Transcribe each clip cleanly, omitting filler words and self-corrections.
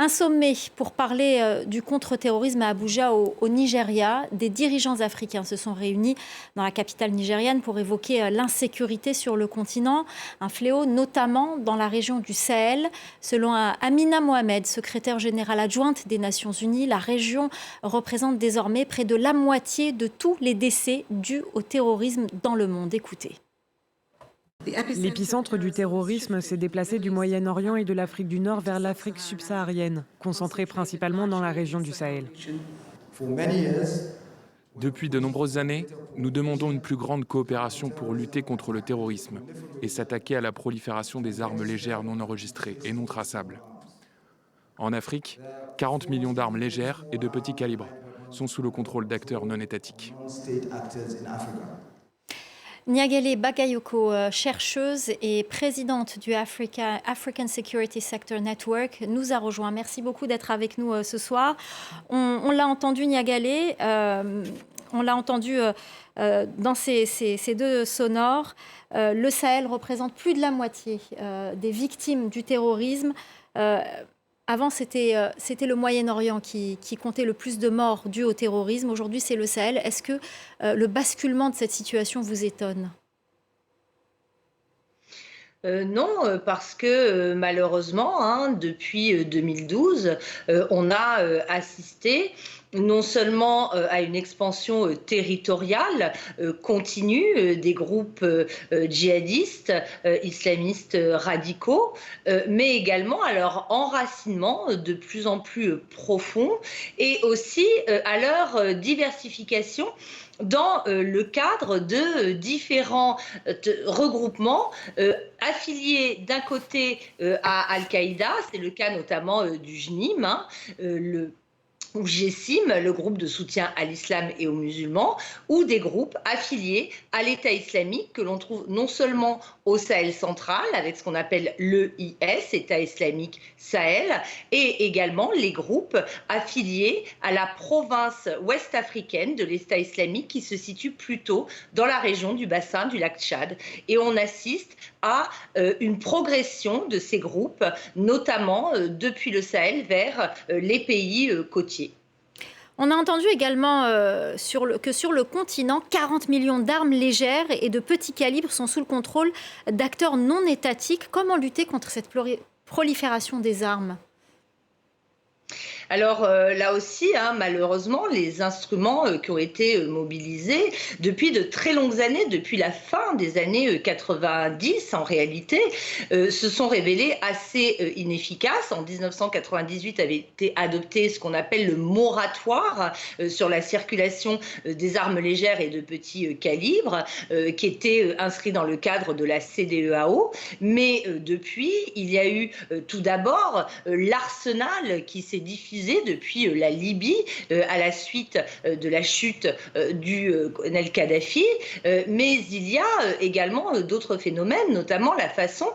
Un sommet pour parler du contre-terrorisme à Abuja au Nigeria. Des dirigeants africains se sont réunis dans la capitale nigériane pour évoquer l'insécurité sur le continent, un fléau notamment dans la région du Sahel. Selon Amina Mohamed, secrétaire générale adjointe des Nations Unies, la région représente désormais près de la moitié de tous les décès dus au terrorisme dans le monde. Écoutez. L'épicentre du terrorisme s'est déplacé du Moyen-Orient et de l'Afrique du Nord vers l'Afrique subsaharienne, concentré principalement dans la région du Sahel. Depuis de nombreuses années, nous demandons une plus grande coopération pour lutter contre le terrorisme et s'attaquer à la prolifération des armes légères non enregistrées et non traçables. En Afrique, 40 millions d'armes légères et de petit calibre sont sous le contrôle d'acteurs non étatiques. Nyagale Bakayoko, chercheuse et présidente du African Security Sector Network, nous a rejoint. Merci beaucoup d'être avec nous ce soir. On l'a entendu, Nyagale, on l'a entendu dans ces deux sonores. Le Sahel représente plus de la moitié des victimes du terrorisme. Avant, c'était le Moyen-Orient qui comptait le plus de morts dues au terrorisme. Aujourd'hui, c'est le Sahel. Est-ce que le basculement de cette situation vous étonne ? Non, parce que malheureusement, depuis 2012, on a assisté non seulement à une expansion territoriale continue des groupes djihadistes, islamistes radicaux, mais également à leur enracinement de plus en plus profond et aussi à leur diversification dans le cadre de différents regroupements affiliés d'un côté à Al-Qaïda, c'est le cas notamment du JNIM, ou GSIM, le groupe de soutien à l'islam et aux musulmans, ou des groupes affiliés à l'État islamique que l'on trouve non seulement au Sahel central, avec ce qu'on appelle l'EIS, État islamique Sahel, et également les groupes affiliés à la province ouest-africaine de l'État islamique qui se situe plutôt dans la région du bassin du lac Tchad. Et on assiste à une progression de ces groupes, notamment depuis le Sahel vers les pays côtiers. On a entendu également que sur le continent, 40 millions d'armes légères et de petits calibres sont sous le contrôle d'acteurs non étatiques. Comment lutter contre cette prolifération des armes ? Alors là aussi, malheureusement, les instruments qui ont été mobilisés depuis de très longues années, depuis la fin des années 90 en réalité, se sont révélés assez inefficaces. En 1998 avait été adopté ce qu'on appelle le moratoire sur la circulation des armes légères et de petits calibres, qui était inscrit dans le cadre de la CEDEAO. Mais depuis, il y a eu tout d'abord l'arsenal qui s'est diffusé depuis la Libye à la suite de la chute du colonel Kadhafi, mais il y a également d'autres phénomènes, notamment la façon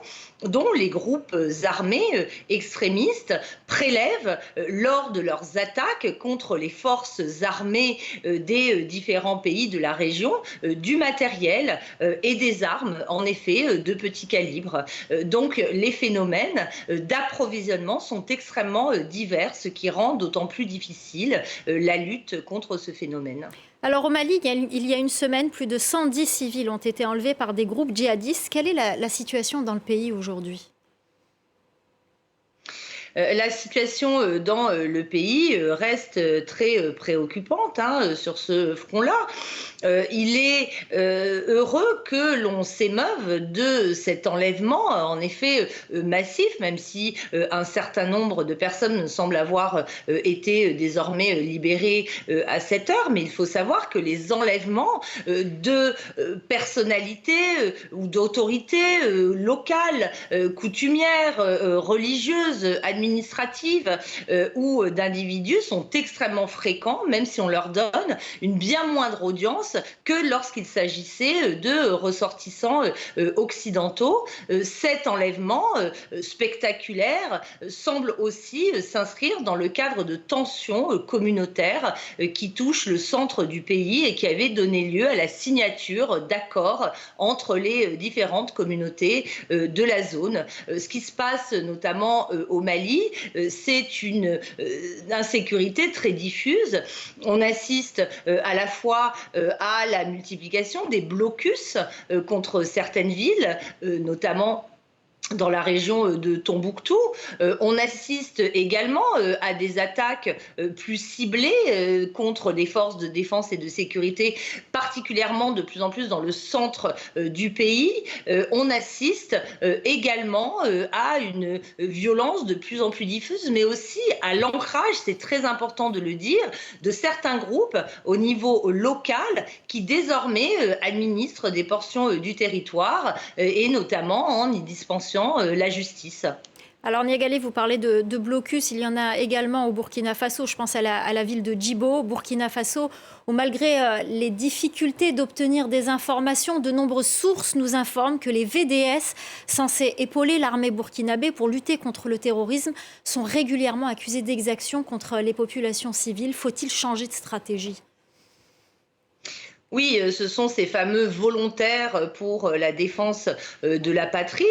dont les groupes armés extrémistes prélèvent lors de leurs attaques contre les forces armées des différents pays de la région du matériel et des armes, en effet, de petit calibre. Donc les phénomènes d'approvisionnement sont extrêmement divers, ce qui rend d'autant plus difficile la lutte contre ce phénomène. Alors au Mali, il y a une semaine, plus de 110 civils ont été enlevés par des groupes djihadistes. Quelle est la situation dans le pays aujourd'hui ? La situation dans le pays reste très préoccupante sur ce front-là. Il est heureux que l'on s'émeuve de cet enlèvement, en effet massif, même si un certain nombre de personnes ne semblent avoir été désormais libérées à cette heure. Mais il faut savoir que les enlèvements de personnalités ou d'autorités locales, coutumières, religieuses, administratives ou d'individus sont extrêmement fréquents, même si on leur donne une bien moindre audience que lorsqu'il s'agissait de ressortissants occidentaux. Cet enlèvement spectaculaire semble aussi s'inscrire dans le cadre de tensions communautaires qui touchent le centre du pays et qui avaient donné lieu à la signature d'accords entre les différentes communautés de la zone. Ce qui se passe notamment au Mali Mali, c'est une insécurité très diffuse. On assiste à la fois à la multiplication des blocus contre certaines villes, notamment dans la région de Tombouctou. On assiste également à des attaques plus ciblées contre des forces de défense et de sécurité, particulièrement de plus en plus dans le centre du pays. On assiste également à une violence de plus en plus diffuse, mais aussi à l'ancrage, c'est très important de le dire, de certains groupes au niveau local qui désormais administrent des portions du territoire et notamment en y dispensant la justice. Alors Niagalé, vous parlez de blocus, il y en a également au Burkina Faso, je pense à la ville de Djibo, Burkina Faso, où malgré les difficultés d'obtenir des informations, de nombreuses sources nous informent que les VDS, censés épauler l'armée burkinabé pour lutter contre le terrorisme, sont régulièrement accusés d'exactions contre les populations civiles. Faut-il changer de stratégie ? Oui, ce sont ces fameux volontaires pour la défense de la patrie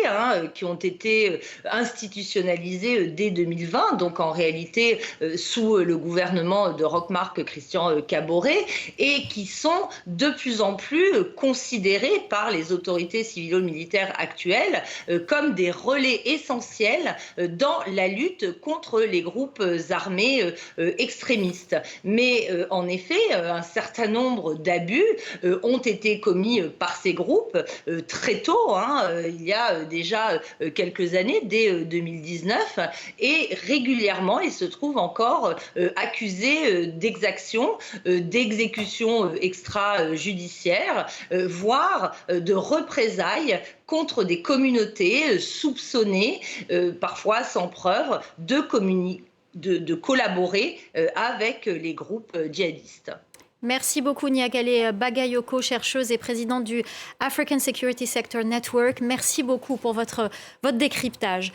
qui ont été institutionnalisés dès 2020, donc en réalité sous le gouvernement de Roch-Marc Christian Kaboré, et qui sont de plus en plus considérés par les autorités civilo-militaires actuelles comme des relais essentiels dans la lutte contre les groupes armés extrémistes. Mais en effet, un certain nombre d'abus ont été commis par ces groupes très tôt, il y a déjà quelques années, dès 2019, et régulièrement ils se trouvent encore accusés d'exactions, d'exécutions extrajudiciaires, voire de représailles contre des communautés soupçonnées, parfois sans preuve, de collaborer avec les groupes djihadistes. Merci beaucoup Niagalé Bagayoko, chercheuse et présidente du African Security Sector Network. Merci beaucoup pour votre décryptage.